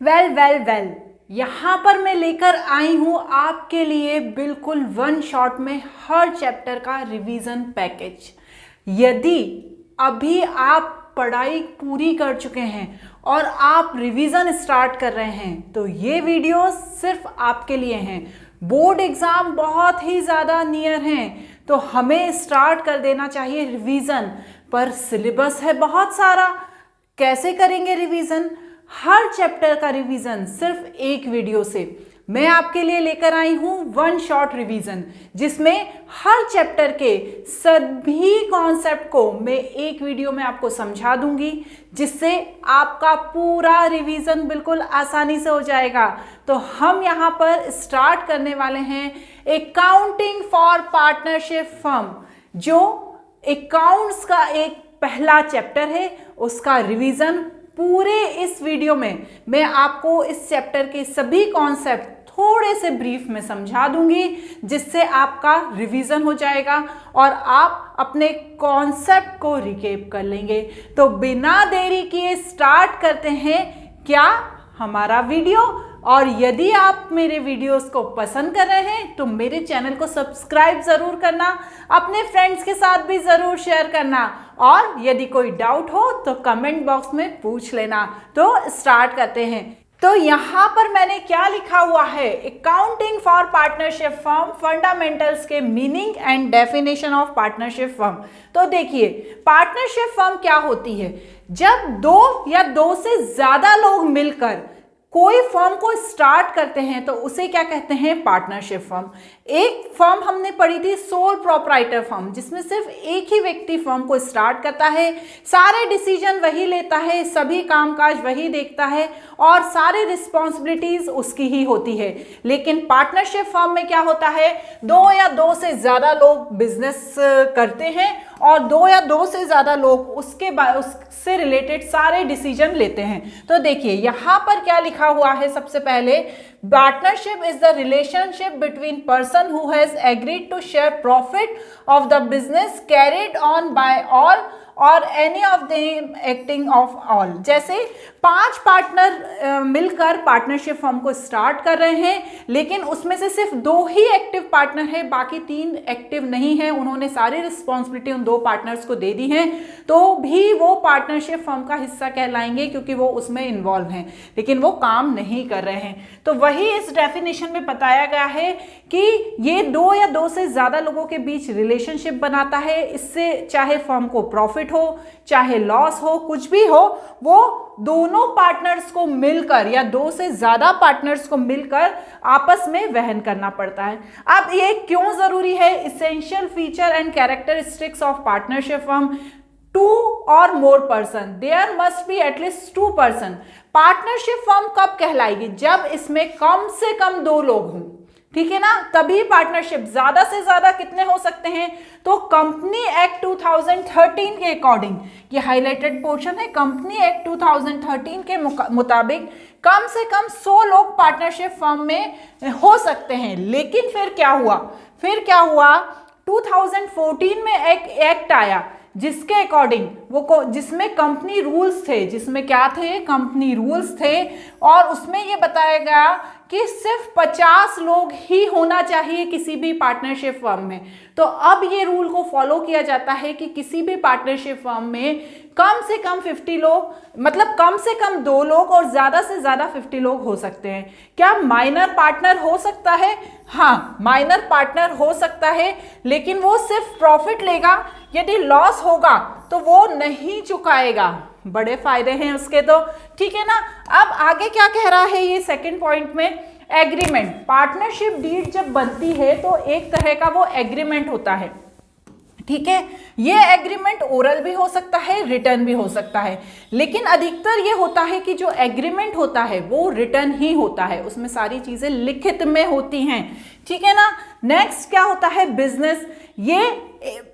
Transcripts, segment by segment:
Well यहाँ पर मैं लेकर आई हूँ आपके लिए बिल्कुल वन शॉट में हर चैप्टर का रिवीजन पैकेज। यदि अभी आप पढ़ाई पूरी कर चुके हैं और आप रिवीजन स्टार्ट कर रहे हैं तो ये वीडियो सिर्फ आपके लिए हैं। बोर्ड एग्जाम बहुत ही ज़्यादा नियर हैं तो हमें स्टार्ट कर देना चाहिए रिवीजन, पर सिलेबस है बहुत सारा। कैसे करेंगे रिवीजन? हर चैप्टर का रिवीजन सिर्फ एक वीडियो से मैं आपके लिए लेकर आई हूं वन शॉट रिवीजन, जिसमें हर चैप्टर के सभी कॉन्सेप्ट को मैं एक वीडियो में आपको समझा दूंगी, जिससे आपका पूरा रिवीजन बिल्कुल आसानी से हो जाएगा। तो हम यहां पर स्टार्ट करने वाले हैं अकाउंटिंग फॉर पार्टनरशिप फर्म, जो अकाउंट्स का एक पहला चैप्टर है। उसका रिवीजन पूरे इस वीडियो में मैं आपको इस चैप्टर के सभी कॉन्सेप्ट थोड़े से ब्रीफ में समझा दूंगी, जिससे आपका रिवीजन हो जाएगा और आप अपने कॉन्सेप्ट को रिकेप कर लेंगे। तो बिना देरी किए स्टार्ट करते हैं क्या हमारा वीडियो। और यदि आप मेरे वीडियोस को पसंद कर रहे हैं तो मेरे चैनल को सब्सक्राइब ज़रूर करना, अपने फ्रेंड्स के साथ भी ज़रूर शेयर करना, और यदि कोई डाउट हो तो कमेंट बॉक्स में पूछ लेना। तो स्टार्ट करते हैं। तो यहाँ पर मैंने क्या लिखा हुआ है, accounting for partnership firm, fundamentals के meaning and definition of partnership firm. तो देखिए, पार्टनरशिप फर्म क्या होती है? जब दो या दो से ज़्यादा लोग मिलकर कोई फर्म को स्टार्ट करते हैं तो उसे क्या कहते हैं? Partnership firm. एक फर्म हमने पढ़ी थी सोल प्रोप्राइटर फर्म, जिसमें सिर्फ एक ही व्यक्ति फर्म को स्टार्ट करता है, सारे डिसीजन वही लेता है, सभी कामकाज वही देखता है और सारी रिस्पॉन्सिबिलिटीज उसकी ही होती है। लेकिन पार्टनरशिप फर्म में क्या होता है? दो या दो से ज्यादा लोग बिजनेस करते हैं और दो या दो से ज्यादा लोग उससे रिलेटेड सारे डिसीजन लेते हैं। तो देखिए यहाँ पर क्या लिखा हुआ है। सबसे पहले, partnership is the relationship between person who has agreed to share profit of the business carried on by all or any of them acting of all. जैसे 5 पार्टनर मिलकर पार्टनरशिप फर्म को स्टार्ट कर रहे हैं, लेकिन उसमें से सिर्फ 2 ही एक्टिव पार्टनर है, बाकी 3 एक्टिव नहीं है। उन्होंने सारी रिस्पॉन्सिबिलिटी उन 2 पार्टनर्स को दे दी है, तो भी वो पार्टनरशिप फर्म का हिस्सा कहलाएंगे, क्योंकि वो उसमें इन्वॉल्व हैं, लेकिन वो काम नहीं कर रहे हैं। तो वही इस डेफिनेशन में बताया गया है कि ये 2 या 2 से ज्यादा लोगों के बीच रिलेशनशिप बनाता है। इससे चाहे फर्म को प्रॉफिट हो चाहे लॉस हो, कुछ भी हो, वो दोनों पार्टनर्स को मिलकर या 2 से ज्यादा पार्टनर्स को मिलकर आपस में वहन करना पड़ता है। अब ये क्यों जरूरी है? Essential feature and characteristics of partnership firm, 2 और more person, there must be at least 2 person. Partnership firm कब कहलाएगी? जब इसमें कम से कम 2 लोग हों, ठीक है ना, तभी पार्टनरशिप। ज्यादा से ज्यादा कितने हो सकते हैं? तो कंपनी एक्ट 2013 के अकॉर्डिंग, ये हाईलाइटेड पोर्शन है, कंपनी एक्ट 2013 के मुताबिक कम से कम 100 लोग पार्टनरशिप फर्म में हो सकते हैं। लेकिन फिर क्या हुआ? 2014 में एक एक्ट आया जिसके अकॉर्डिंग जिसमें कंपनी रूल्स थे, जिसमें क्या थे? कंपनी रूल्स थे, और उसमें ये बताया गया कि सिर्फ 50 लोग ही होना चाहिए किसी भी पार्टनरशिप फर्म में। तो अब ये रूल को फॉलो किया जाता है कि किसी भी पार्टनरशिप फर्म में कम से कम 50 लोग, मतलब कम से कम 2 लोग और ज्यादा से ज्यादा 50 लोग हो सकते हैं। क्या माइनर पार्टनर हो सकता है? हाँ, माइनर पार्टनर हो सकता है, लेकिन वो सिर्फ प्रॉफिट लेगा। यदि लॉस होगा तो वो नहीं चुकाएगा। बड़े फायदे हैं उसके, तो ठीक है ना। अब आगे क्या कह रहा है ये सेकंड पॉइंट में? एग्रीमेंट। पार्टनरशिप डीड जब बनती है तो एक तरह का वो एग्रीमेंट होता है, ठीक है। ये एग्रीमेंट ओरल भी हो सकता है, रिटर्न भी हो सकता है, लेकिन अधिकतर ये होता है कि जो एग्रीमेंट होता है वो रिटर्न ही होता है, उसमें सारी चीजें लिखित में होती हैं, ठीक है ना। नेक्स्ट क्या होता है? बिजनेस। ये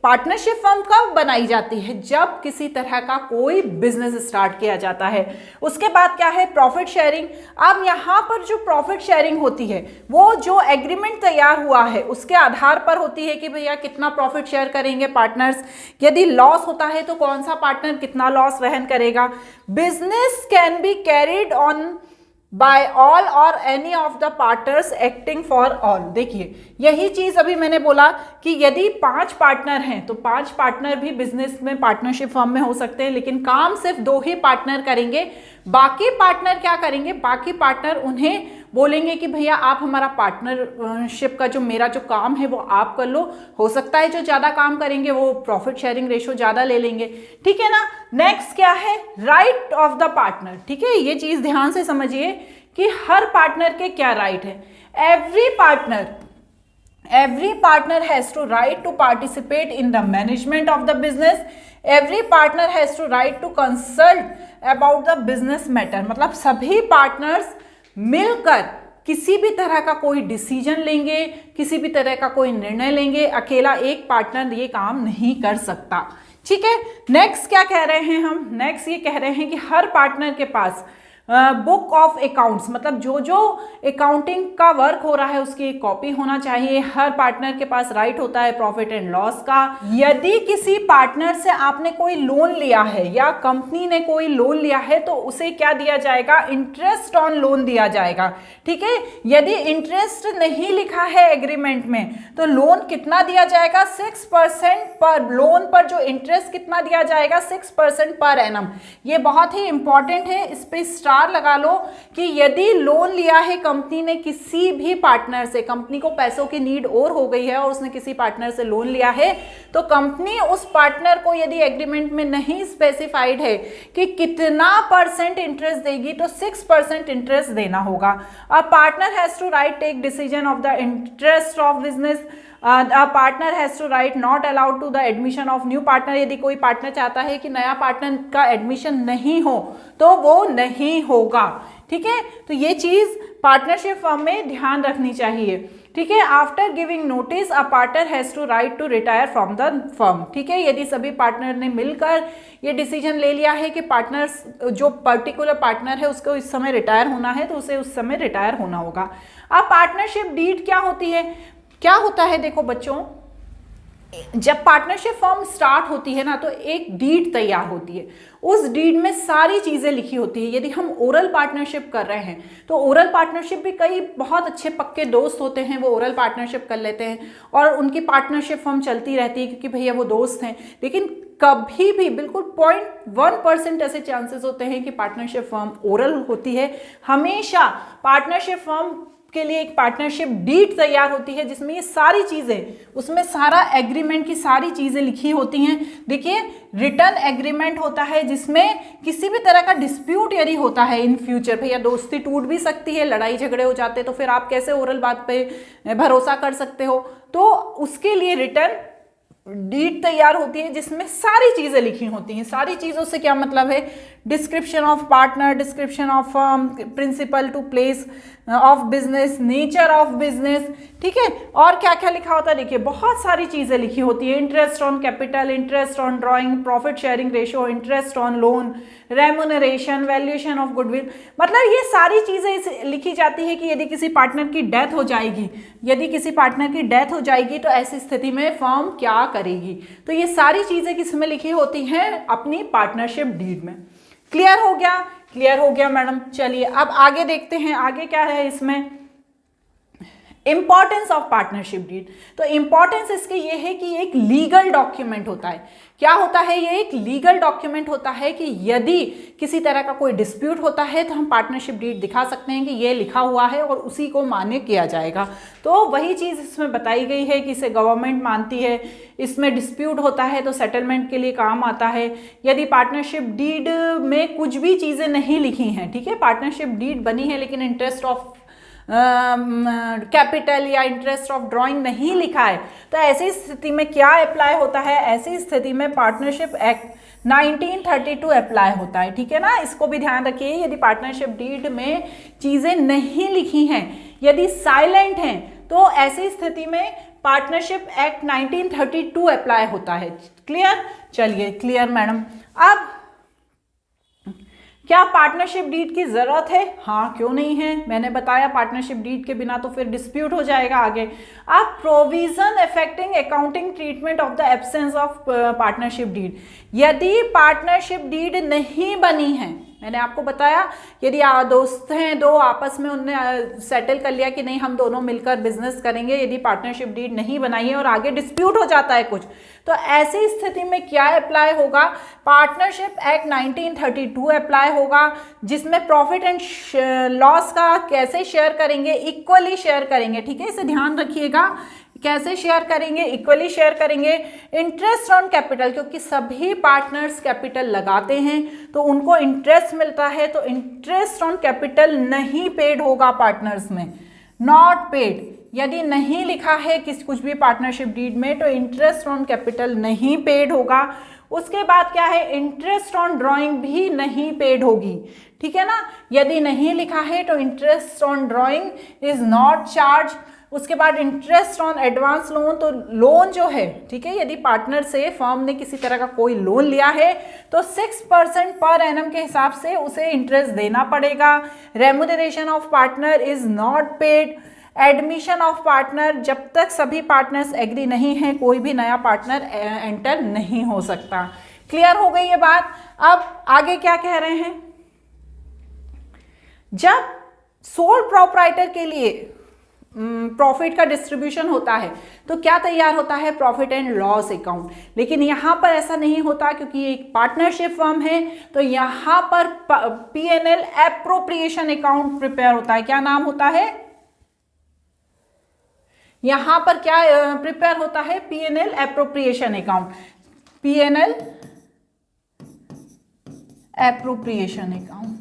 पार्टनरशिप फर्म कब बनाई जाती है? जब किसी तरह का कोई बिजनेस स्टार्ट किया जाता है। उसके बाद क्या है? Profit sharing. अब यहाँ पर जो प्रॉफिट शेयरिंग होती है वो जो एग्रीमेंट तैयार हुआ है उसके आधार पर होती है कि भैया कितना प्रॉफिट शेयर करेंगे पार्टनर्स। यदि लॉस होता है तो कौन सा पार्टनर कितना लॉस वहन करेगा। Business can be carried on by all or any of the partners acting for all. देखिए यही चीज अभी मैंने बोला कि यदि 5 पार्टनर हैं तो 5 पार्टनर भी बिजनेस में पार्टनरशिप फर्म में हो सकते हैं, लेकिन काम सिर्फ 2 ही पार्टनर करेंगे। बाकी पार्टनर क्या करेंगे, बाकी पार्टनर उन्हें बोलेंगे कि भैया आप हमारा पार्टनरशिप का जो मेरा जो काम है वो आप कर लो। हो सकता है जो ज्यादा काम करेंगे वो प्रॉफिट शेयरिंग रेशो ज्यादा ले लेंगे, ठीक है ना। नेक्स्ट क्या है, राइट ऑफ द पार्टनर, ठीक है। ये चीज ध्यान से समझिए कि हर पार्टनर के क्या राइट है। Every partner has to right to participate in the management of the business. Every partner has to right to consult about the business matter. मतलब सभी पार्टनर्स मिलकर किसी भी तरह का कोई डिसीजन लेंगे, किसी भी तरह का कोई निर्णय लेंगे। अकेला एक पार्टनर ये काम नहीं कर सकता, ठीक है। नेक्स्ट क्या कह रहे हैं हम, नेक्स्ट ये कह रहे हैं कि हर पार्टनर के पास बुक ऑफ अकाउंट्स, मतलब जो जो अकाउंटिंग का वर्क हो रहा है उसकी एक कॉपी होना चाहिए। हर पार्टनर के पास राइट होता है प्रॉफिट एंड लॉस का। यदि किसी पार्टनर से आपने कोई लोन लिया है या कंपनी ने कोई लोन लिया है तो उसे क्या दिया जाएगा, इंटरेस्ट ऑन लोन दिया जाएगा, ठीक है। यदि इंटरेस्ट नहीं लिखा है एग्रीमेंट में तो लोन कितना दिया जाएगा, 6% पर लोन पर जो इंटरेस्ट कितना दिया जाएगा, 6% पर एनम। ये बहुत ही इंपॉर्टेंट है, इस पे स्टार लगा लो कि यदि लोन लिया है कंपनी ने किसी भी पार्टनर से, कंपनी को पैसों की नीड और हो गई है और उसने किसी पार्टनर से लोन लिया है, तो कंपनी उस पार्टनर को यदि एग्रीमेंट में नहीं स्पेसिफाइड है कि कितना % इंटरेस्ट देगी तो 6% इंटरेस्ट देना होगा। A partner has to right take decision of the interest of business. A partner has to write not allowed to the admission of new partner। यदि कोई पार्टनर चाहता है कि नया पार्टनर का एडमिशन नहीं हो तो वो नहीं होगा, ठीक है। तो ये चीज पार्टनरशिप फर्म में ध्यान रखनी चाहिए, ठीक है। After giving notice a partner has to right to retire from the firm, ठीक है। यदि सभी पार्टनर ने मिलकर ये डिसीजन ले लिया है कि पार्टनर्स जो पर्टिकुलर पार्टनर है उसको इस समय रिटायर होना है तो उसे उस समय रिटायर होना होगा। अब पार्टनरशिप डीड क्या होती है, क्या होता है, देखो बच्चों, जब पार्टनरशिप फॉर्म स्टार्ट होती है ना तो एक डीड तैयार होती है। उस डीड में सारी चीजें लिखी होती है। यदि हम ओरल पार्टनरशिप कर रहे हैं तो ओरल पार्टनरशिप भी कई बहुत अच्छे पक्के दोस्त होते हैं, वो ओरल पार्टनरशिप कर लेते हैं और उनकी पार्टनरशिप फॉर्म चलती रहती है क्योंकि भैया वो दोस्त हैं। लेकिन कभी भी बिल्कुल 0.1% ऐसे चांसेस होते हैं कि पार्टनरशिप फॉर्म ओरल होती है। हमेशा पार्टनरशिप फॉर्म के लिए एक पार्टनरशिप डीड तैयार होती है जिसमें ये सारी चीजें, उसमें सारा एग्रीमेंट की सारी चीजें लिखी होती हैं। देखिए रिटर्न एग्रीमेंट होता है जिसमें किसी भी तरह का डिस्प्यूट यदि होता है इन फ्यूचर, भैया दोस्ती टूट भी सकती है, लड़ाई झगड़े हो जाते हैं, तो फिर आप कैसे ओरल बात पे भरोसा कर सकते हो। तो उसके लिए रिटर्न डीड तैयार होती है जिसमें सारी चीजें लिखी होती हैं। सारी चीजों से क्या मतलब है, description of partner, description of firm, principal to place of business, nature of business, ठीक है। और क्या क्या लिखा होता है, देखिए बहुत सारी चीजें लिखी होती है। Interest on capital, interest on drawing, profit sharing ratio, interest on loan, remuneration, valuation of goodwill. मतलब ये सारी चीजें लिखी जाती है कि यदि किसी पार्टनर की डेथ हो जाएगी, यदि किसी पार्टनर की डेथ हो जाएगी तो ऐसी स्थिति में फर्म क्या करेगी। तो ये सारी चीजें किसमें लिखी होती हैं, अपनी पार्टनरशिप डीड में। क्लियर हो गया, क्लियर हो गया मैडम। चलिए अब आगे देखते हैं, आगे क्या है इसमें, इंपॉर्टेंस ऑफ पार्टनरशिप डीड। तो इंपॉर्टेंस इसके ये है कि एक लीगल डॉक्यूमेंट होता है। क्या होता है, ये एक लीगल डॉक्यूमेंट होता है कि यदि किसी तरह का कोई डिस्प्यूट होता है तो हम पार्टनरशिप डीड दिखा सकते हैं कि ये लिखा हुआ है और उसी को मान्य किया जाएगा। तो वही चीज़ इसमें बताई गई है कि इसे गवर्नमेंट मानती है। इसमें डिस्प्यूट होता है तो सेटलमेंट के लिए काम आता है। यदि पार्टनरशिप डीड में कुछ भी चीज़ें नहीं लिखी हैं, ठीक है, पार्टनरशिप डीड बनी है लेकिन इंटरेस्ट ऑफ कैपिटल या इंटरेस्ट ऑफ ड्राइंग नहीं लिखा है, तो ऐसी स्थिति में क्या अप्लाई होता है, ऐसी स्थिति में पार्टनरशिप एक्ट 1932 अप्लाई होता है, ठीक है ना। इसको भी ध्यान रखिए, यदि पार्टनरशिप डीड में चीजें नहीं लिखी हैं, यदि साइलेंट हैं, तो ऐसी स्थिति में पार्टनरशिप एक्ट 1932 अप्लाई होता है। क्लियर, चलिए क्लियर मैडम। अब क्या पार्टनरशिप डीड की जरूरत है, हाँ क्यों नहीं है, मैंने बताया पार्टनरशिप डीड के बिना तो फिर डिस्प्यूट हो जाएगा आगे। अब provision affecting accounting treatment of the absence of partnership deed. यदि पार्टनरशिप डीड नहीं बनी है, मैंने आपको बताया यदि दोस्त हैं दो, आपस में उनने सेटल कर लिया कि नहीं हम दोनों मिलकर बिजनेस करेंगे, यदि पार्टनरशिप डीड नहीं बनाई है और आगे डिस्प्यूट हो जाता है कुछ, तो ऐसी स्थिति में क्या अप्लाई होगा, पार्टनरशिप एक्ट 1932 अप्लाई होगा, जिसमें प्रॉफिट एंड लॉस का कैसे शेयर करेंगे, इक्वली शेयर करेंगे। ठीक है, इसे ध्यान रखिएगा, कैसे शेयर करेंगे, इक्वली शेयर करेंगे। इंटरेस्ट ऑन कैपिटल, क्योंकि सभी पार्टनर्स कैपिटल लगाते हैं तो उनको इंटरेस्ट मिलता है, तो इंटरेस्ट ऑन कैपिटल नहीं पेड होगा पार्टनर्स में, नॉट पेड। यदि नहीं लिखा है कुछ भी पार्टनरशिप डीड में तो इंटरेस्ट ऑन कैपिटल नहीं पेड होगा। उसके बाद क्या है, इंटरेस्ट ऑन ड्राइंग भी नहीं पेड होगी। ठीक है ना, यदि नहीं लिखा है तो interest on drawing is not charge. उसके बाद इंटरेस्ट ऑन एडवांस लोन, तो लोन जो है, ठीक है, यदि पार्टनर से फर्म ने किसी तरह का कोई लोन लिया है तो 6% पर एनम के हिसाब से उसे इंटरेस्ट देना पड़ेगा। Remuneration of partner is not paid. Admission of partner, जब तक सभी पार्टनर्स एग्री नहीं है कोई भी नया पार्टनर एंटर नहीं हो सकता। क्लियर हो गई ये बात। अब आगे क्या कह रहे हैं, जब सोल प्रोप्राइटर के लिए प्रॉफिट का डिस्ट्रीब्यूशन होता है तो क्या तैयार होता है, प्रॉफिट एंड लॉस अकाउंट। लेकिन यहाँ पर ऐसा नहीं होता क्योंकि ये एक पार्टनरशिप फर्म है, तो यहाँ पर P&L एप्रोप्रिएशन अकाउंट प्रिपेयर होता है। क्या नाम होता है, यहाँ पर क्या प्रिपेयर होता है, P&L appropriation account, P&L appropriation account.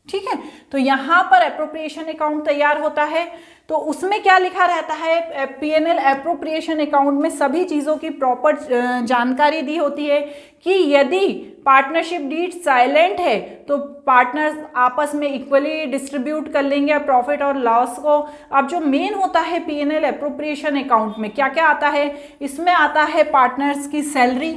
ठीक है, तो यहां पर एप्रोप्रिएशन अकाउंट तैयार होता है, तो उसमें क्या लिखा रहता है, P&L एप्रोप्रिएशन अकाउंट में सभी चीजों की प्रॉपर जानकारी दी होती है कि यदि पार्टनरशिप डीड साइलेंट है तो पार्टनर्स आपस में इक्वली डिस्ट्रीब्यूट कर लेंगे प्रॉफिट और लॉस को। अब जो मेन होता है P&L एप्रोप्रिएशन अकाउंट में क्या क्या आता है, इसमें आता है पार्टनर्स की सैलरी,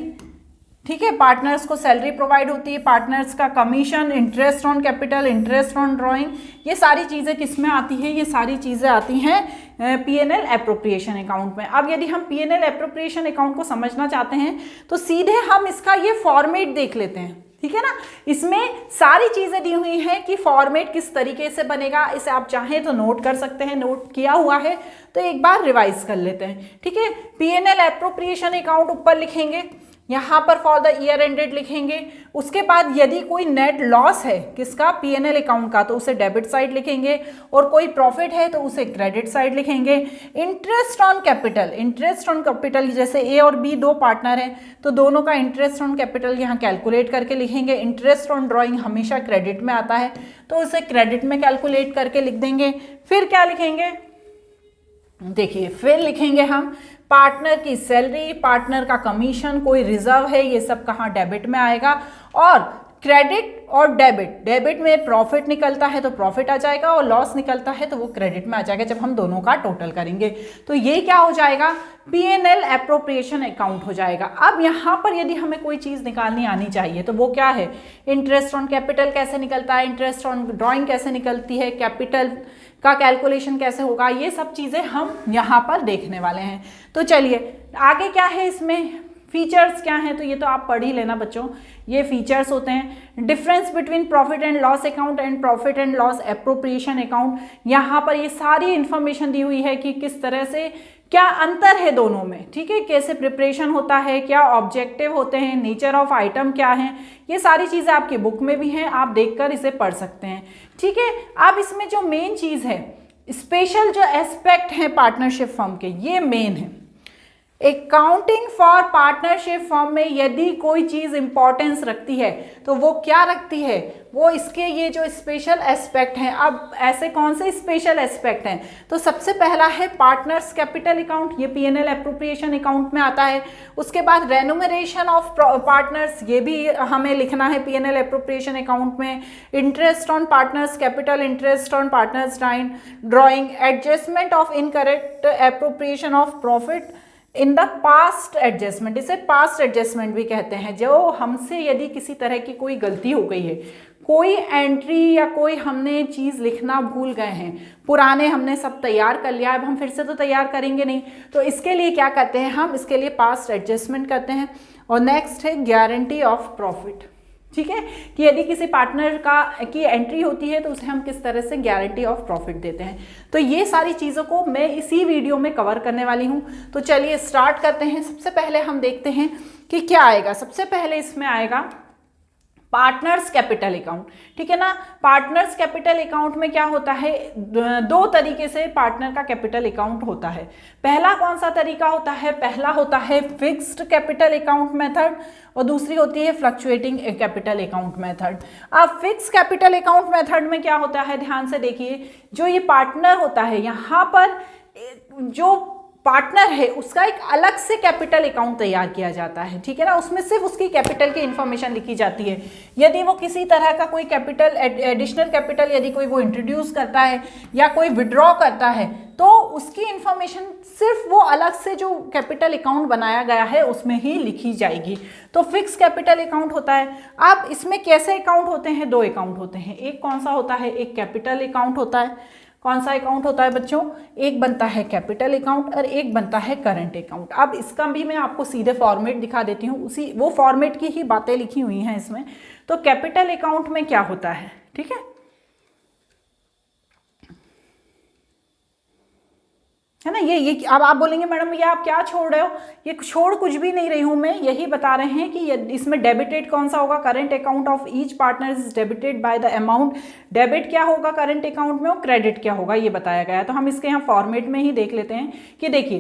ठीक है, पार्टनर्स को सैलरी प्रोवाइड होती है, पार्टनर्स का commission, interest on capital, interest on drawing, ये सारी चीज़ें किस में आती है, ये सारी चीज़ें आती हैं P&L एप्रोप्रिएशन अकाउंट में। अब यदि हम P&L एप्रोप्रिएशन अकाउंट को समझना चाहते हैं तो सीधे हम इसका ये फॉर्मेट देख लेते हैं। ठीक है ना, इसमें सारी चीज़ें दी हुई हैं कि फॉर्मेट किस तरीके से बनेगा, इसे आप चाहें तो नोट कर सकते हैं, नोट किया हुआ है तो एक बार रिवाइज कर लेते हैं। ठीक है, P&L एप्रोप्रिएशन अकाउंट ऊपर लिखेंगे, यहाँ पर फॉर द ईयर एंडेड लिखेंगे। उसके बाद यदि कोई नेट लॉस है किसका, P&L अकाउंट का, तो उसे डेबिट साइड लिखेंगे, और कोई प्रॉफिट है तो उसे क्रेडिट साइड लिखेंगे। Interest on capital, interest on capital जैसे ए और बी दो पार्टनर हैं तो दोनों का इंटरेस्ट ऑन कैपिटल यहाँ कैलकुलेट करके लिखेंगे। इंटरेस्ट ऑन ड्राइंग हमेशा क्रेडिट में आता है तो उसे क्रेडिट में कैलकुलेट करके लिख देंगे। फिर क्या लिखेंगे, देखिए फिर लिखेंगे हम पार्टनर की सैलरी, पार्टनर का कमीशन, कोई रिजर्व है ये सब कहाँ डेबिट में आएगा, और क्रेडिट और डेबिट, डेबिट में प्रॉफिट निकलता है तो प्रॉफिट आ जाएगा और लॉस निकलता है तो वो क्रेडिट में आ जाएगा जब हम दोनों का टोटल करेंगे। तो ये क्या हो जाएगा, P&L एप्रोप्रिएशन अकाउंट हो जाएगा। अब यहाँ पर यदि हमें कोई चीज़ निकालनी आनी चाहिए तो वो क्या है, इंटरेस्ट ऑन कैपिटल कैसे निकलता है, इंटरेस्ट ऑन ड्राइंग कैसे निकलती है, कैपिटल का कैलकुलेशन कैसे होगा, ये सब चीज़ें हम यहाँ पर देखने वाले हैं। तो चलिए आगे क्या है, इसमें फीचर्स क्या हैं, तो ये तो आप पढ़ ही लेना बच्चों, ये फीचर्स होते हैं। Difference between profit and loss account and profit and loss appropriation account, यहाँ पर ये सारी इंफॉर्मेशन दी हुई है कि किस तरह से क्या अंतर है दोनों में। ठीक है, कैसे प्रिपरेशन होता है, क्या ऑब्जेक्टिव होते हैं, नेचर ऑफ आइटम क्या है, ये सारी चीज़ें आपकी बुक में भी हैं, आप देखकर इसे पढ़ सकते हैं। ठीक है, अब इसमें जो मेन चीज़ है, स्पेशल जो एस्पेक्ट हैं पार्टनरशिप फर्म के, ये मेन है। अकाउंटिंग फॉर पार्टनरशिप फर्म में यदि कोई चीज़ इंपॉर्टेंस रखती है तो वो क्या रखती है, वो इसके ये जो स्पेशल एस्पेक्ट हैं। अब ऐसे कौन से स्पेशल एस्पेक्ट हैं, तो सबसे पहला है पार्टनर्स कैपिटल अकाउंट, ये P&L एप्रोप्रिएशन अकाउंट में आता है। उसके बाद रेन्यूमरेशन ऑफ पार्टनर्स, ये भी हमें लिखना है P&L एप्रोप्रिएशन अकाउंट में। Interest on partners capital, interest on partners drawing, adjustment of incorrect appropriation of profit in the past adjustment, इसे पास्ट एडजस्टमेंट भी कहते हैं। जो हमसे यदि किसी तरह की कोई गलती हो गई है, कोई एंट्री या कोई हमने चीज़ लिखना भूल गए हैं, पुराने हमने सब तैयार कर लिया, अब हम फिर से तो तैयार करेंगे नहीं, तो इसके लिए क्या करते हैं हम, इसके लिए पास्ट एडजस्टमेंट करते हैं। और नेक्स्ट है गारंटी ऑफ प्रॉफिट। ठीक है, कि यदि किसी पार्टनर की एंट्री होती है तो उसे हम किस तरह से गारंटी ऑफ प्रॉफिट देते हैं। तो ये सारी चीज़ों को मैं इसी वीडियो में कवर करने वाली हूँ। तो चलिए स्टार्ट करते हैं। सबसे पहले हम देखते हैं कि क्या आएगा। सबसे पहले इसमें आएगा पार्टनर्स कैपिटल अकाउंट। ठीक है ना, पार्टनर्स कैपिटल अकाउंट में क्या होता है, दो तरीके से पार्टनर का कैपिटल अकाउंट होता है। पहला कौन सा तरीका होता है, पहला होता है फिक्स्ड कैपिटल अकाउंट मेथड और दूसरी होती है फ्लक्चुएटिंग कैपिटल अकाउंट मेथड। अब फिक्स कैपिटल अकाउंट मेथड में क्या होता है, ध्यान से देखिए, जो ये पार्टनर होता है यहाँ पर जो पार्टनर है उसका एक अलग से कैपिटल अकाउंट तैयार किया जाता है। ठीक है ना, उसमें सिर्फ उसकी कैपिटल की इंफॉर्मेशन लिखी जाती है। यदि वो किसी तरह का कोई कैपिटल एडिशनल कैपिटल यदि कोई वो इंट्रोड्यूस करता है या कोई विड्रॉ करता है तो उसकी इंफॉर्मेशन सिर्फ वो अलग से जो कैपिटल अकाउंट बनाया गया है उसमें ही लिखी जाएगी। तो फिक्स कैपिटल अकाउंट होता है। अब इसमें कैसे अकाउंट होते हैं, दो अकाउंट होते हैं। एक कौन सा होता है, एक कैपिटल अकाउंट होता है। कौन सा अकाउंट होता है बच्चों, एक बनता है कैपिटल अकाउंट और एक बनता है करंट अकाउंट। अब इसका भी मैं आपको सीधे फॉर्मेट दिखा देती हूँ, उसी वो फॉर्मेट की ही बातें लिखी हुई हैं इसमें। तो कैपिटल अकाउंट में क्या होता है, ठीक है ना, ये अब आप बोलेंगे मैडम ये आप क्या छोड़ रहे हो, ये छोड़ कुछ भी नहीं रही हूं मैं, यही बता रहे हैं कि इसमें डेबिटेड कौन सा होगा, current account of each partner is debited by the amount. Debit क्या होगा करंट अकाउंट में और क्रेडिट क्या होगा ये बताया गया है। तो हम इसके यहाँ फॉर्मेट में ही देख लेते हैं कि देखिए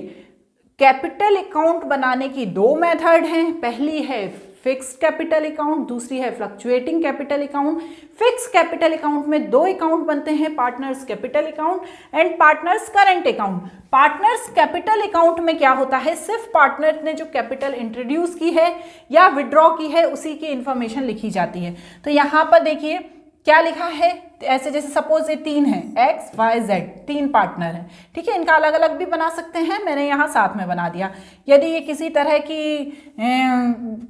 कैपिटल अकाउंट बनाने की दो मेथड हैं। पहली है फिक्स्ड कैपिटल अकाउंट, दूसरी है fluctuating capital account. Fix capital account में दो अकाउंट बनते हैं, partners capital account and partners current account. Partners capital account में क्या होता है, सिर्फ पार्टनर ने जो कैपिटल इंट्रोड्यूस की है या विड्रॉ की है उसी की इंफॉर्मेशन लिखी जाती है। तो यहाँ पर देखिए क्या लिखा है, ऐसे जैसे सपोज ये तीन है एक्स वाई जेड, तीन पार्टनर हैं। ठीक है, इनका अलग अलग भी बना सकते हैं, मैंने यहाँ साथ में बना दिया। यदि ये किसी तरह की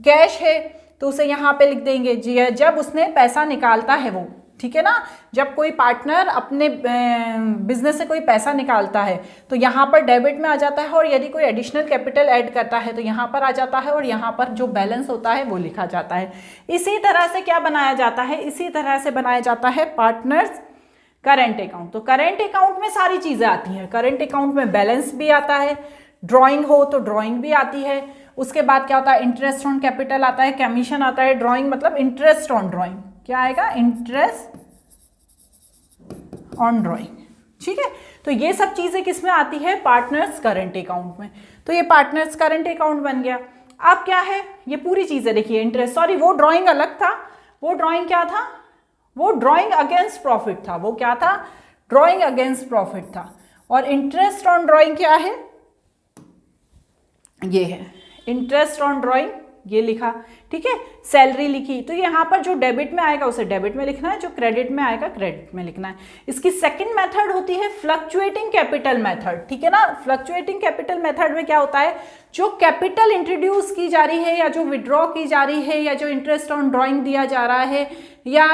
कैश है तो उसे यहाँ पे लिख देंगे जब उसने पैसा निकालता है वो। ठीक है ना, जब कोई पार्टनर अपने बिजनेस से कोई पैसा निकालता है तो यहाँ पर डेबिट में आ जाता है, और यदि कोई एडिशनल कैपिटल ऐड करता है तो यहाँ पर आ जाता है, और यहाँ पर जो बैलेंस होता है वो लिखा जाता है। इसी तरह से क्या बनाया जाता है, इसी तरह से बनाया जाता है पार्टनर्स करंट अकाउंट। तो करंट अकाउंट में सारी चीज़ें आती हैं। करंट अकाउंट में बैलेंस भी आता है, ड्राइंग हो तो ड्राइंग भी आती है। उसके बाद क्या होता है, इंटरेस्ट ऑन कैपिटल आता है, कमीशन आता है, ड्राइंग मतलब इंटरेस्ट ऑन ड्राइंग, क्या आएगा, इंटरेस्ट ऑन ड्राइंग। ठीक है, तो ये सब चीजें किसमें आती है, पार्टनर्स करंट अकाउंट में। तो ये पार्टनर्स करंट अकाउंट बन गया। अब क्या है, ये पूरी चीजें देखिए, इंटरेस्ट, सॉरी वो ड्राइंग अलग था, वो ड्राइंग क्या था, वो ड्राइंग अगेंस्ट प्रॉफिट था। वो क्या था, ड्राइंग अगेंस्ट प्रॉफिट था। और इंटरेस्ट ऑन ड्राइंग क्या है, ये है इंटरेस्ट ऑन ड्राइंग, ये लिखा। ठीक है, सैलरी लिखी, तो यहाँ पर जो डेबिट में आएगा उसे डेबिट में लिखना है, जो क्रेडिट में आएगा क्रेडिट में लिखना है। इसकी सेकंड मेथड होती है फ्लक्चुएटिंग कैपिटल मेथड। ठीक है ना, फ्लक्चुएटिंग कैपिटल मेथड में क्या होता है, जो कैपिटल इंट्रोड्यूस की जा रही है या जो विड्रॉ की जा रही है या जो इंटरेस्ट ऑन ड्राइंग दिया जा रहा है या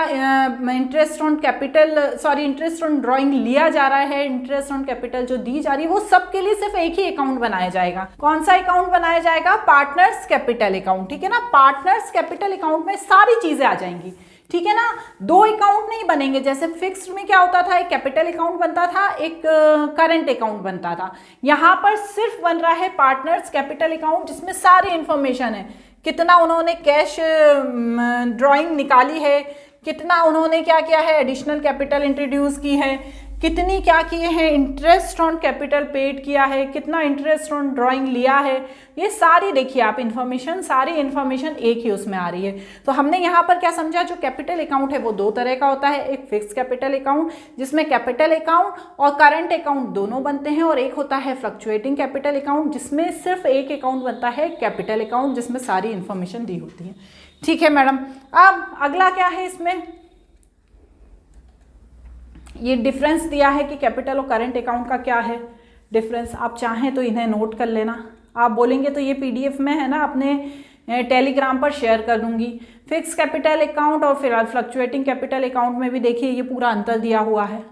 interest on capital interest on drawing लिया जा रहा है, इंटरेस्ट ऑन कैपिटल जो दी जा रही है, वो सब के लिए सिर्फ एक ही अकाउंट बनाया जाएगा। कौन सा अकाउंट बनाया जाएगा, पार्टनर्स कैपिटल अकाउंट। ठीक है ना, पार्टनर्स कैपिटल अकाउंट में सारी चीजें आ जाएंगी। ठीक है ना, दो अकाउंट नहीं बनेंगे। जैसे फिक्स्ड में क्या होता था, एक कैपिटल अकाउंट बनता था, एक करंट अकाउंट बनता था। यहाँ पर सिर्फ बन रहा है पार्टनर्स कैपिटल अकाउंट, जिसमें सारी इंफॉर्मेशन है, कितना उन्होंने कैश ड्राइंग निकाली है, कितना उन्होंने क्या किया है, एडिशनल कैपिटल इंट्रोड्यूस की है, कितनी क्या किए हैं, इंटरेस्ट ऑन कैपिटल पेड किया है, कितना इंटरेस्ट ऑन ड्राइंग लिया है, ये सारी देखिए आप इंफॉर्मेशन, सारी इंफॉर्मेशन एक ही उसमें आ रही है। तो हमने यहाँ पर क्या समझा, जो कैपिटल अकाउंट है वो दो तरह का होता है, एक फिक्स कैपिटल अकाउंट जिसमें कैपिटल अकाउंट और करंट अकाउंट दोनों बनते हैं, और एक होता है फ्लक्चुएटिंग कैपिटल अकाउंट जिसमें सिर्फ एक अकाउंट बनता है, कैपिटल अकाउंट, जिसमें सारी इंफॉर्मेशन दी होती है। ठीक है मैडम, अब अगला क्या है, इसमें ये डिफरेंस दिया है कि कैपिटल और करंट अकाउंट का क्या है डिफरेंस। आप चाहें तो इन्हें नोट कर लेना, आप बोलेंगे तो ये पीडीएफ में है ना, अपने टेलीग्राम पर शेयर कर दूंगी। फिक्स कैपिटल अकाउंट और फिर फ्लक्चुएटिंग कैपिटल अकाउंट में भी देखिए ये पूरा अंतर दिया हुआ है।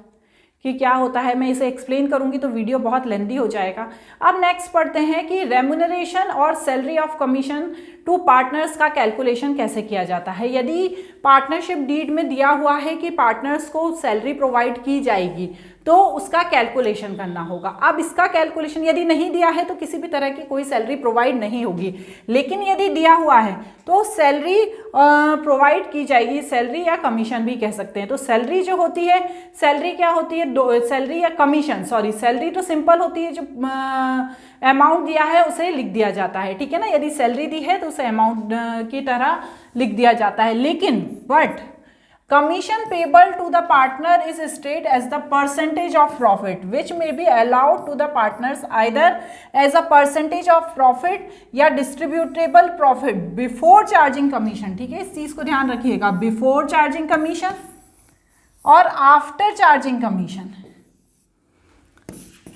कि क्या होता है, मैं इसे एक्सप्लेन करूंगी तो वीडियो बहुत लेंदी हो जाएगा। अब नेक्स्ट पढ़ते हैं कि रेम्यूनरेशन और salary of commission to partners का कैलकुलेशन कैसे किया जाता है। यदि पार्टनरशिप डीड में दिया हुआ है कि पार्टनर्स को सैलरी प्रोवाइड की जाएगी तो उसका कैलकुलेशन करना होगा। अब इसका कैलकुलेशन यदि नहीं दिया है तो किसी भी तरह की कोई सैलरी प्रोवाइड नहीं होगी, लेकिन यदि दिया हुआ है तो सैलरी प्रोवाइड की जाएगी, सैलरी या कमीशन भी कह सकते हैं। तो सैलरी जो होती है, सैलरी क्या होती है, सैलरी या कमीशन, सॉरी सैलरी तो सिंपल होती है, जो अमाउंट दिया है उसे लिख दिया जाता है, ठीक है ना। यदि सैलरी दी है तो उसे अमाउंट की तरह लिख दिया जाता है, लेकिन but commission payable to the partner is stated as the percentage of profit which may be allowed to the partners either as a percentage of profit या distributable profit before charging commission, ठीक है। इस चीज को ध्यान रखिएगा, before charging commission और after charging commission,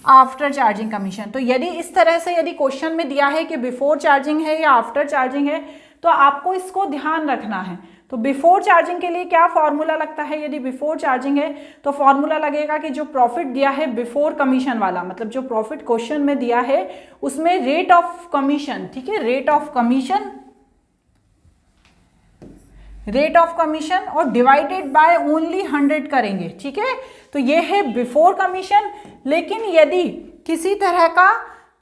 after charging commission. तो यदि इस तरह से यदि क्वेश्चन में दिया है कि बिफोर चार्जिंग है या आफ्टर चार्जिंग है तो आपको इसको ध्यान रखना है। तो बिफोर चार्जिंग के लिए क्या फॉर्मूला लगता है, यदि बिफोर चार्जिंग है तो फॉर्मूला लगेगा कि जो प्रॉफिट दिया है बिफोर कमीशन वाला, मतलब जो प्रॉफिट क्वेश्चन में दिया है उसमें रेट ऑफ कमीशन, ठीक है, रेट ऑफ कमीशन और डिवाइडेड बाय ओनली 100 करेंगे, ठीक है। तो ये है बिफोर कमीशन। लेकिन यदि किसी तरह का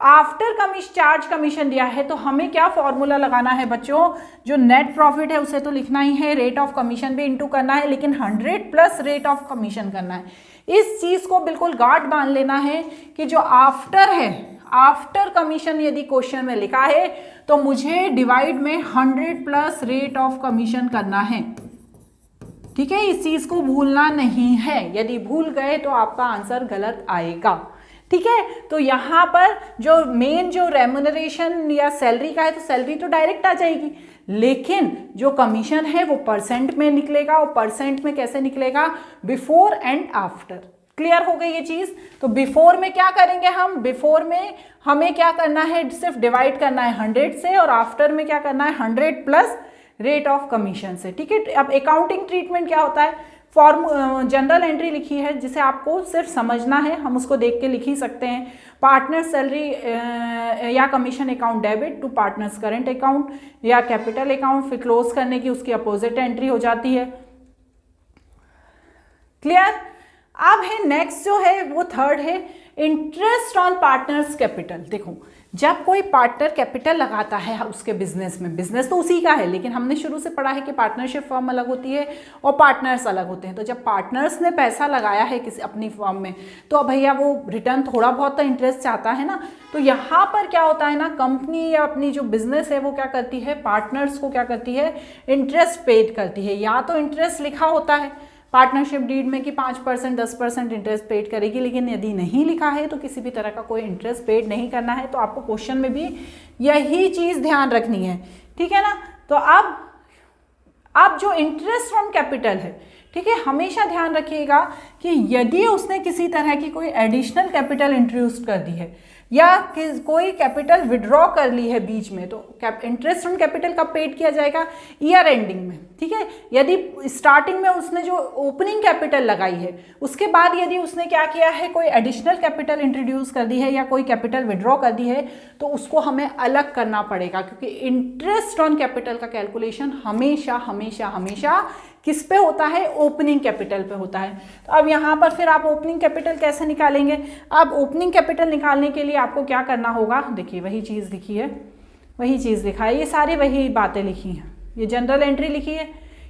आफ्टर चार्ज कमीशन दिया है तो हमें क्या फॉर्मूला लगाना है बच्चों, जो नेट प्रॉफिट है उसे तो लिखना ही है, रेट ऑफ कमीशन भी इंटू करना है, लेकिन 100 प्लस रेट ऑफ कमीशन करना है। इस चीज को बिल्कुल गांठ बांध लेना है कि जो आफ्टर है, आफ्टर कमीशन यदि क्वेश्चन में लिखा है तो मुझे डिवाइड में 100 प्लस रेट ऑफ कमीशन करना है, ठीक है। इस चीज को भूलना नहीं है, यदि भूल गए तो आपका आंसर गलत आएगा, ठीक है। तो यहाँ पर जो मेन जो रेम्यूनरेशन या सैलरी का है तो सैलरी तो डायरेक्ट आ जाएगी, लेकिन जो कमीशन है वो परसेंट में निकलेगा, और परसेंट में कैसे निकलेगा, बिफोर एंड आफ्टर। क्लियर हो गई ये चीज। तो बिफोर में क्या करेंगे हम, बिफोर में हमें क्या करना है, सिर्फ डिवाइड करना है 100 से, और आफ्टर में क्या करना है 100 प्लस रेट ऑफ कमीशन से, ठीक है। अब अकाउंटिंग ट्रीटमेंट क्या होता है, जनरल एंट्री लिखी है जिसे आपको सिर्फ समझना है, हम उसको देख के लिख ही सकते हैं। पार्टनर सैलरी या commission account debit to partners current account या कैपिटल अकाउंट, फिर क्लोज करने की उसकी अपोजिट एंट्री हो जाती है। क्लियर। अब है नेक्स्ट जो है वो थर्ड है इंटरेस्ट ऑन पार्टनर्स कैपिटल। देखो जब कोई पार्टनर कैपिटल लगाता है उसके बिजनेस में, बिजनेस तो उसी का है, लेकिन हमने शुरू से पढ़ा है कि पार्टनरशिप फर्म अलग होती है और पार्टनर्स अलग होते हैं। तो जब पार्टनर्स ने पैसा लगाया है किसी अपनी फर्म में तो भैया वो रिटर्न थोड़ा बहुत तो इंटरेस्ट चाहता है ना। तो यहाँ पर क्या होता है ना, कंपनी या अपनी जो बिजनेस है वो क्या करती है, पार्टनर्स को क्या करती है, इंटरेस्ट पेड करती है। या तो इंटरेस्ट लिखा होता है पार्टनरशिप डीड में कि 5% 10% इंटरेस्ट पेड करेगी, लेकिन यदि नहीं लिखा है तो किसी भी तरह का कोई इंटरेस्ट पेड नहीं करना है। तो आपको क्वेश्चन में भी यही चीज़ ध्यान रखनी है, ठीक है ना। तो अब जो इंटरेस्ट ऑन कैपिटल है, ठीक है, हमेशा ध्यान रखिएगा कि यदि उसने किसी तरह की कोई एडिशनल कैपिटल इंट्रोड्यूस कर दी है या कोई कैपिटल विड्रॉ कर ली है बीच में, तो इंटरेस्ट ऑन कैपिटल कब पेड किया जाएगा, ईयर एंडिंग में, ठीक है। यदि स्टार्टिंग में उसने जो ओपनिंग कैपिटल लगाई है उसके बाद यदि उसने क्या किया है, कोई एडिशनल कैपिटल इंट्रोड्यूस कर दी है या कोई कैपिटल विड्रॉ कर दी है तो उसको हमें अलग करना पड़ेगा, क्योंकि इंटरेस्ट ऑन कैपिटल का कैलकुलेशन हमेशा हमेशा हमेशा किस पे होता है, ओपनिंग कैपिटल पे होता है। तो अब यहाँ पर फिर आप ओपनिंग कैपिटल कैसे निकालेंगे। अब ओपनिंग कैपिटल निकालने के लिए आपको क्या करना होगा, देखिए वही चीज़ लिखी है, वही चीज़ लिखा है, ये सारी वही बातें लिखी हैं। ये जनरल एंट्री लिखी है,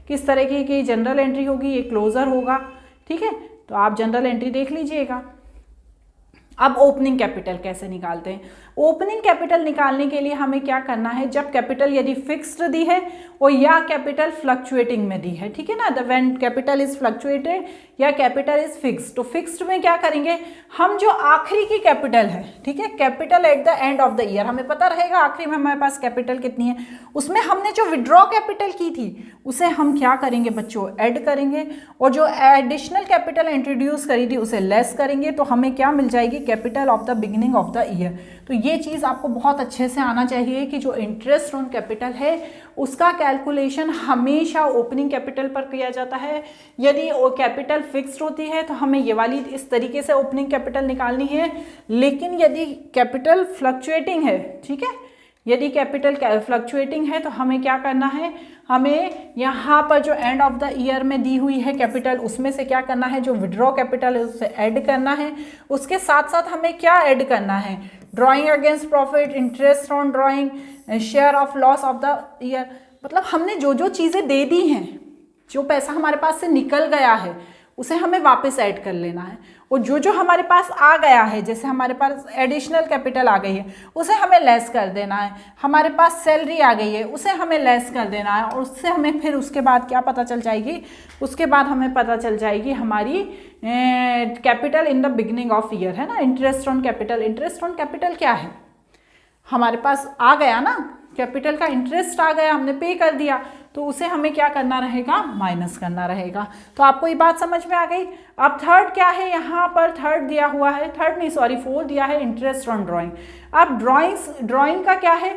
किस तरह की जनरल एंट्री होगी, ये क्लोजर होगा, ठीक है। तो आप जनरल एंट्री देख लीजिएगा। अब ओपनिंग कैपिटल कैसे निकालते हैं, ओपनिंग कैपिटल निकालने के लिए हमें क्या करना है, जब कैपिटल यदि फिक्स्ड दी है और या कैपिटल फ्लक्चुएटिंग में दी है, ठीक है ना, the when capital is fluctuated या कैपिटल इज फिक्स्ड। तो फिक्स्ड में क्या करेंगे, हम जो आखिरी की कैपिटल है, ठीक है, capital at the end of the year, हमें पता रहेगा आखिरी में हमारे पास कैपिटल कितनी है, उसमें हमने जो विड्रॉ कैपिटल की थी उसे हम क्या करेंगे बच्चों, ऐड करेंगे, और जो एडिशनल कैपिटल इंट्रोड्यूस करी थी उसे लेस करेंगे, तो हमें क्या मिल जाएगी, capital of the beginning of the year. तो ये चीज़ आपको बहुत अच्छे से आना चाहिए कि जो इंटरेस्ट ऑन कैपिटल है उसका कैलकुलेशन हमेशा ओपनिंग कैपिटल पर किया जाता है। यदि वो कैपिटल फिक्स्ड होती है तो हमें ये वाली इस तरीके से ओपनिंग कैपिटल निकालनी है, लेकिन यदि कैपिटल फ्लक्चुएटिंग है, ठीक है, यदि कैपिटल फ्लक्चुएटिंग है तो हमें क्या करना है, हमें यहाँ पर जो एंड ऑफ द ईयर में दी हुई है कैपिटल उसमें से क्या करना है, जो विड्रॉ कैपिटल है उससे ऐड करना है। उसके साथ साथ हमें क्या ऐड करना है, drawing against profit, interest on drawing, share of loss of the year. मतलब हमने जो जो चीज़ें दे दी हैं, जो पैसा हमारे पास से निकल गया है उसे हमें वापस ऐड कर लेना है, और जो जो हमारे पास आ गया है, जैसे हमारे पास एडिशनल कैपिटल आ गई है उसे हमें लेस कर देना है, हमारे पास सैलरी आ गई है उसे हमें लेस कर देना है, और उससे हमें फिर उसके बाद क्या पता चल जाएगी, उसके बाद हमें पता चल जाएगी हमारी capital in the beginning of year, है ना, interest on capital. Interest on capital क्या है, हमारे पास आ गया ना, कैपिटल का इंटरेस्ट आ गया, हमने पे कर दिया, तो उसे हमें क्या करना रहेगा, माइनस करना रहेगा। तो आपको ये बात समझ में आ गई। अब थर्ड क्या है, यहाँ पर थर्ड दिया हुआ है, थर्ड नहीं सॉरी फोर्थ दिया है, इंटरेस्ट ऑन ड्राइंग। अब ड्राइंग का क्या है,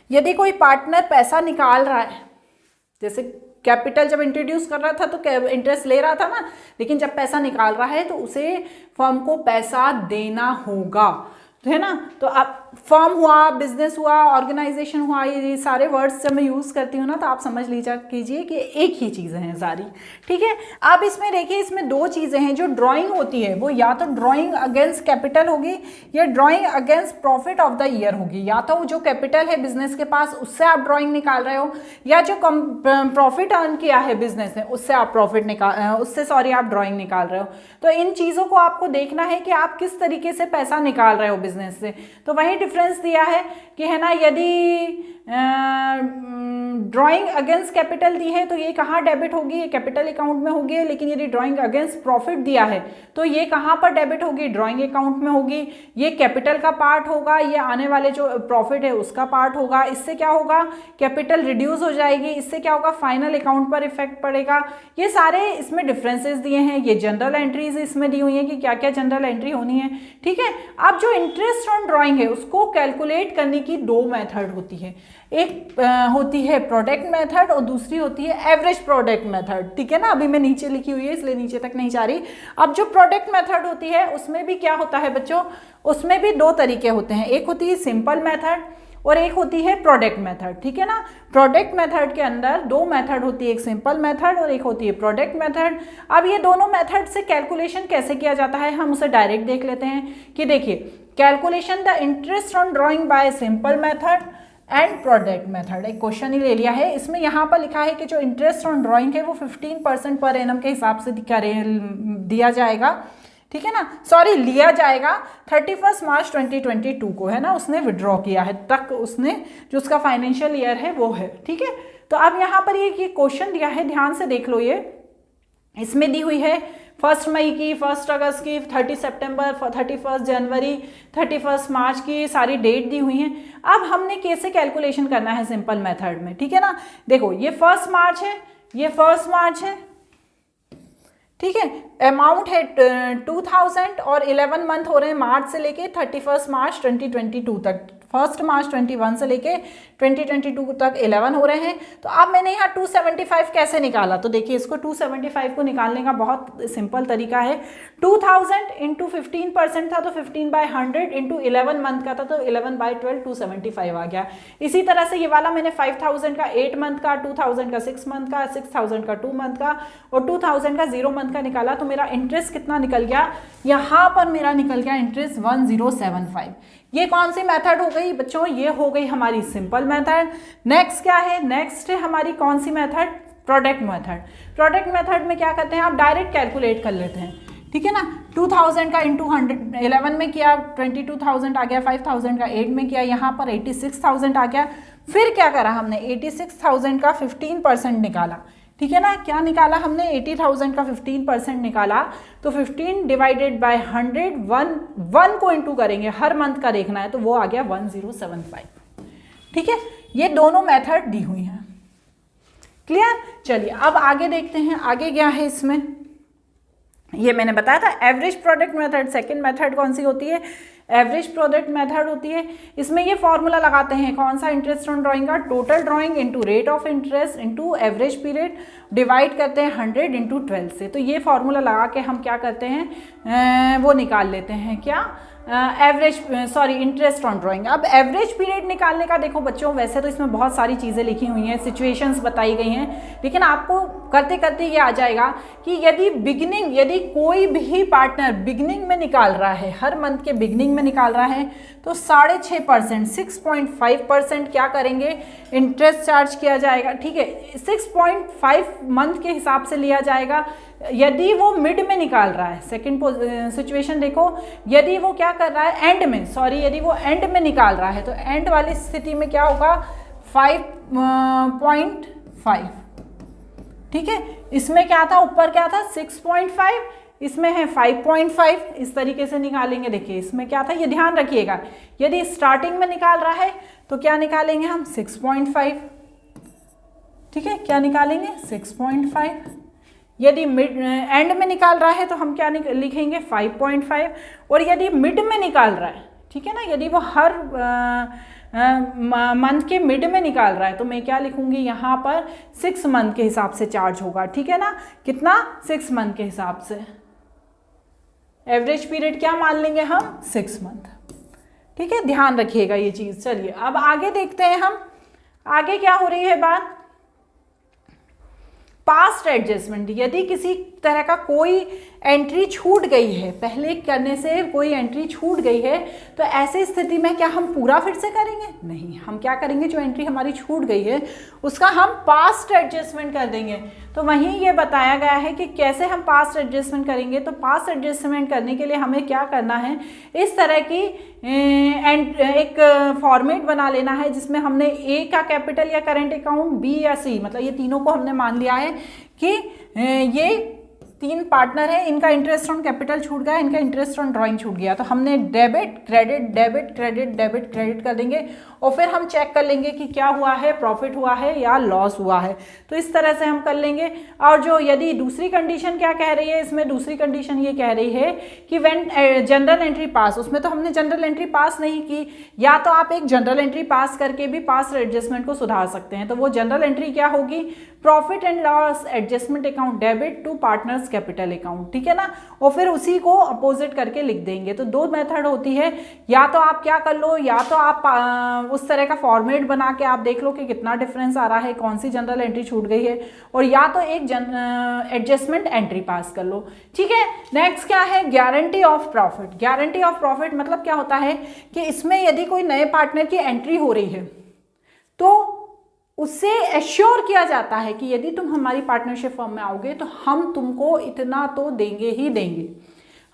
यदि कोई पार्टनर पैसा निकाल रहा है, जैसे कैपिटल जब इंट्रोड्यूस कर रहा था तो इंटरेस्ट ले रहा था ना, लेकिन जब पैसा निकाल रहा है तो उसे फर्म को पैसा देना होगा, है ना। तो अब फर्म हुआ, बिजनेस हुआ, ऑर्गेनाइजेशन हुआ, ये सारे वर्ड्स जब मैं यूज़ करती हूँ ना तो आप समझ लीजिए कीजिए कि एक ही चीज़ें हैं सारी, ठीक है। अब इसमें देखिए, इसमें दो चीज़ें हैं। जो ड्राइंग होती है वो या तो ड्राइंग अगेंस्ट कैपिटल होगी या drawing against profit of the year होगी। या तो जो कैपिटल है बिजनेस के पास उससे आप ड्राइंग निकाल रहे हो, या जो प्रॉफिट अर्न किया है बिजनेस ने उससे आप आप ड्राइंग निकाल रहे हो। तो इन चीज़ों को आपको देखना है कि आप किस तरीके से पैसा निकाल रहे हो बिजनेस से। तो वही डिफरेंस दिया है कि, है ना, यदि ड्राइंग अगेंस्ट कैपिटल दी है तो ये कहाँ डेबिट होगी, ये कैपिटल अकाउंट में होगी। लेकिन यदि ड्राइंग अगेंस्ट प्रॉफिट दिया है तो ये कहाँ पर डेबिट होगी, ड्राइंग अकाउंट में होगी। ये कैपिटल का पार्ट होगा, ये आने वाले जो प्रॉफिट है उसका पार्ट होगा। इससे क्या होगा, कैपिटल रिड्यूस हो जाएगी, इससे क्या होगा, फाइनल अकाउंट पर इफेक्ट पड़ेगा। ये सारे इसमें डिफरेंसेस दिए हैं। ये जनरल एंट्रीज इसमें दी हुई हैं कि क्या क्या जनरल एंट्री होनी है, ठीक है। अब जो इंटरेस्ट ऑन ड्राइंग है उसको कैलकुलेट करने की दो मेथड होती है। एक होती है प्रोडक्ट मेथड और दूसरी होती है एवरेज प्रोडक्ट मेथड, ठीक है ना। अभी मैं नीचे लिखी हुई है इसलिए नीचे तक नहीं जा रही। अब जो प्रोडक्ट मेथड होती है उसमें भी क्या होता है बच्चों, उसमें भी दो तरीके होते हैं। एक होती है सिंपल मेथड और एक होती है प्रोडक्ट मेथड, ठीक है ना। प्रोडक्ट मेथड के अंदर दो मेथड होती है, एक सिंपल मेथड और एक होती है प्रोडक्ट मेथड। अब ये दोनों मेथड से कैलकुलेशन कैसे किया जाता है हम उसे डायरेक्ट देख लेते हैं कि देखिए, calculation the interest on drawing bye simple method and product method. एक क्वेश्चन ही ले लिया है, इसमें यहाँ पर लिखा है कि जो इंटरेस्ट ऑन ड्राइंग है वो 15% पर एनम के हिसाब से दिया जाएगा, ठीक है ना, सॉरी लिया जाएगा 31 मार्च 2022 को, है ना, उसने विड्रॉ किया है तक, उसने जो उसका फाइनेंशियल ईयर है वो है, ठीक है। तो अब यहाँ पर ये क्वेश्चन दिया है, ध्यान से देख लो। ये इसमें दी हुई है 1 मई की, 1 अगस्त की, 30 सितंबर, 31 जनवरी, 31 मार्च की सारी डेट दी हुई हैं। अब हमने कैसे कैलकुलेशन करना है सिंपल मेथड में, ठीक है ना। देखो ये 1 मार्च है, ये 1 मार्च है, ठीक है। अमाउंट है 2000 और 11 मंथ हो रहे हैं मार्च से लेके 31 मार्च 2022 तक। 1 मार्च 21 से लेके 2022 तक 11 हो रहे हैं। तो अब मैंने यहाँ 275 कैसे निकाला, तो देखिए इसको 275 को निकालने का बहुत सिंपल तरीका है। 2000 इंटू 15% था तो 15/100 इंटू 11 मंथ का था तो 11/12 275 आ गया। इसी तरह से ये वाला मैंने 5000 का 8 मंथ का, 2000 का 6 मंथ का, 6000 का 2 मंथ का और 2000 का 0 मंथ का निकाला। तो मेरा इंटरेस्ट कितना निकल गया, यहाँ पर मेरा निकल गया इंटरेस्ट 1075। ये कौन सी मेथड हो गई बच्चों, ये हो गई हमारी सिंपल मेथड। नेक्स्ट क्या है, नेक्स्ट है हमारी कौन सी method, product method. Product method में क्या करते हैं, आप डायरेक्ट कैलकुलेट कर लेते हैं, ठीक है ना। 2000 का इंटू 11 में किया 22,000 आ गया, 5000 का 8 में किया, यहाँ पर 86,000 आ गया। फिर क्या करा हमने, 86,000 का 15% निकाला, ठीक है ना। क्या निकाला हमने, 80,000 का 15% निकाला तो 15 डिवाइडेड बाय 100, 1 को इंटू करेंगे, हर मंथ का देखना है, तो वो आ गया 1075, ठीक है। ये दोनों मेथड दी हुई हैं, क्लियर। चलिए अब आगे देखते हैं, आगे क्या है इसमें। ये मैंने बताया था। Average product method, second method कौन सी होती है, एवरेज प्रोडक्ट मेथड होती है। इसमें ये फॉर्मूला लगाते हैं, कौन सा, इंटरेस्ट ऑन ड्राइंग का, total drawing into rate of interest into average period, divide करते हैं 100 इंटू 12 से। तो ये फॉर्मूला लगा के हम क्या करते हैं, वो निकाल लेते हैं, क्या, इंटरेस्ट ऑन ड्राइंग। अब एवरेज पीरियड निकालने का देखो बच्चों, वैसे तो इसमें बहुत सारी चीज़ें लिखी हुई हैं, सिचुएशंस बताई गई हैं, लेकिन आपको करते करते ये आ जाएगा कि यदि कोई भी पार्टनर बिगिनिंग में निकाल रहा है, हर मंथ के बिगिनिंग में निकाल रहा है, तो 6.5%, 6.5% क्या करेंगे, इंटरेस्ट चार्ज किया जाएगा। ठीक है, 6.5 मंथ के हिसाब से लिया जाएगा। यदि वो मिड में निकाल रहा है, सेकंड सिचुएशन देखो, यदि वो क्या कर रहा है, यदि वो एंड में निकाल रहा है, तो एंड वाली स्थिति में क्या होगा, 5.5। ठीक है, इसमें क्या था, ऊपर क्या था 6.5, इसमें है 5.5, इस तरीके से निकालेंगे। देखिए इसमें क्या था, ये ध्यान रखिएगा, यदि स्टार्टिंग में निकाल रहा है तो क्या निकालेंगे हम, 6.5। ठीक है, क्या निकालेंगे, 6.5। यदि मिड एंड में निकाल रहा है तो हम क्या लिखेंगे, 5.5। और यदि मिड में निकाल रहा है, ठीक है ना, यदि वो हर मंथ के मिड में निकाल रहा है, तो मैं क्या लिखूंगी यहाँ पर, 6 मंथ के हिसाब से चार्ज होगा। ठीक है ना, कितना, 6 मंथ के हिसाब से। एवरेज पीरियड क्या मान लेंगे हम, 6 मंथ। ठीक है, ध्यान रखिएगा ये चीज़। चलिए अब आगे देखते हैं हम, आगे क्या हो रही है बात, पास्ट एडजस्टमेंट। यदि किसी तरह का कोई एंट्री छूट गई है, पहले करने से कोई एंट्री छूट गई है, तो ऐसी स्थिति में क्या हम पूरा फिर से करेंगे, नहीं, हम क्या करेंगे, जो एंट्री हमारी छूट गई है उसका हम पास्ट एडजस्टमेंट कर देंगे। तो वहीं ये बताया गया है कि कैसे हम पास्ट एडजस्टमेंट करेंगे। तो पास्ट एडजस्टमेंट करने के लिए हमें क्या करना है, इस तरह की एक फॉर्मेट बना लेना है, जिसमें हमने ए का कैपिटल या करेंट अकाउंट, बी या सी, मतलब ये तीनों को हमने मान लिया है कि ये 3 पार्टनर है, इनका इंटरेस्ट ऑन कैपिटल छूट गया, इनका इंटरेस्ट ऑन ड्राइंग छूट गया, तो हमने debit credit debit credit debit credit कर देंगे, और फिर हम चेक कर लेंगे कि क्या हुआ है, प्रॉफिट हुआ है या लॉस हुआ है। तो इस तरह से हम कर लेंगे। और जो यदि दूसरी कंडीशन क्या कह रही है, इसमें दूसरी कंडीशन ये कह रही है कि व्हेन जनरल एंट्री पास, उसमें तो हमने जनरल एंट्री पास नहीं की, या तो आप एक जनरल एंट्री पास करके भी पास्ट एडजस्टमेंट को सुधार सकते हैं। तो वो जनरल एंट्री क्या होगी, profit and loss adjustment account debit to partners capital account. ठीक है ना, और फिर उसी को अपोजिट करके लिख देंगे। तो 2 मेथड होती है, या तो आप क्या कर लो, या तो आप उस तरह का फॉर्मेट बना के आप देख लो कि कितना डिफरेंस आ रहा है, कौन सी जनरल एंट्री छूट गई है, और या तो एक एडजस्टमेंट एंट्री पास कर लो। ठीक है, नेक्स्ट क्या है, guarantee of profit. Guarantee of profit मतलब क्या होता है कि इसमें यदि कोई नए पार्टनर की एंट्री हो रही है, तो उससे एश्योर किया जाता है कि यदि तुम हमारी पार्टनरशिप फर्म में आओगे तो हम तुमको इतना तो देंगे ही देंगे,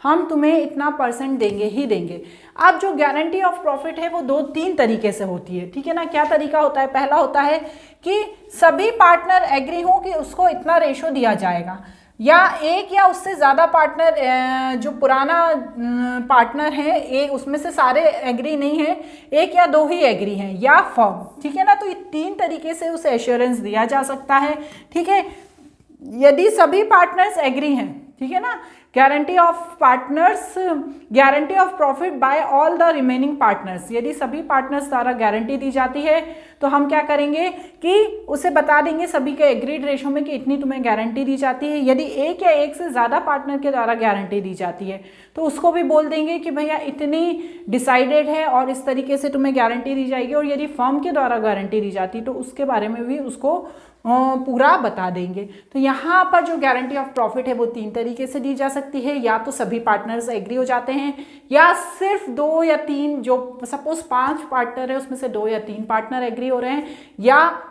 हम तुम्हें इतना % देंगे ही देंगे। अब जो गारंटी ऑफ प्रॉफिट है वो 2-3 तरीके से होती है। ठीक है ना, क्या तरीका होता है, पहला होता है कि सभी पार्टनर एग्री हो कि उसको इतना रेशो दिया जाएगा, या एक या उससे ज़्यादा पार्टनर, जो पुराना पार्टनर है, एक उसमें से सारे एग्री नहीं हैं, 1 या 2 ही एग्री हैं, या फर्म। ठीक है ना, तो ये 3 तरीके से उसे एश्योरेंस दिया जा सकता है। ठीक है, यदि सभी पार्टनर्स एग्री हैं, ठीक है ना, guarantee of partners, guarantee of profit by all the remaining partners. यदि सभी पार्टनर्स द्वारा गारंटी दी जाती है तो हम क्या करेंगे कि उसे बता देंगे सभी के एग्रीड रेशो में कि इतनी तुम्हें गारंटी दी जाती है। यदि एक या एक से ज़्यादा पार्टनर के द्वारा गारंटी दी जाती है तो उसको भी बोल देंगे कि भैया इतनी डिसाइडेड है और इस तरीके से तुम्हें गारंटी दी जाएगी। और यदि फर्म के द्वारा गारंटी दी जाती तो उसके बारे में भी उसको पूरा बता देंगे। तो यहाँ पर जो गारंटी ऑफ प्रॉफिट है वो 3 तरीके से दी जा सकती है, या तो सभी पार्टनर्स एग्री हो जाते हैं, या सिर्फ 2 या 3, जो सपोज 5 पार्टनर है उसमें से 2 या 3 पार्टनर एग्री हो रहे हैं, या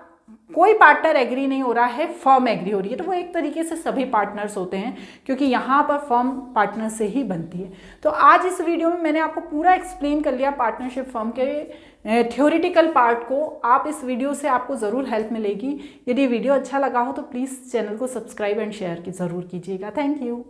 कोई पार्टनर एग्री नहीं हो रहा है, फर्म एग्री हो रही है, तो वो एक तरीके से सभी पार्टनर्स होते हैं, क्योंकि यहाँ पर फर्म पार्टनर से ही बनती है। तो आज इस वीडियो में मैंने आपको पूरा एक्सप्लेन कर लिया पार्टनरशिप फर्म के थ्योरेटिकल पार्ट को। आप इस वीडियो से आपको ज़रूर हेल्प मिलेगी। यदि वीडियो अच्छा लगा हो तो प्लीज़ चैनल को सब्सक्राइब एंड शेयर ज़रूर कीजिएगा। Thank you.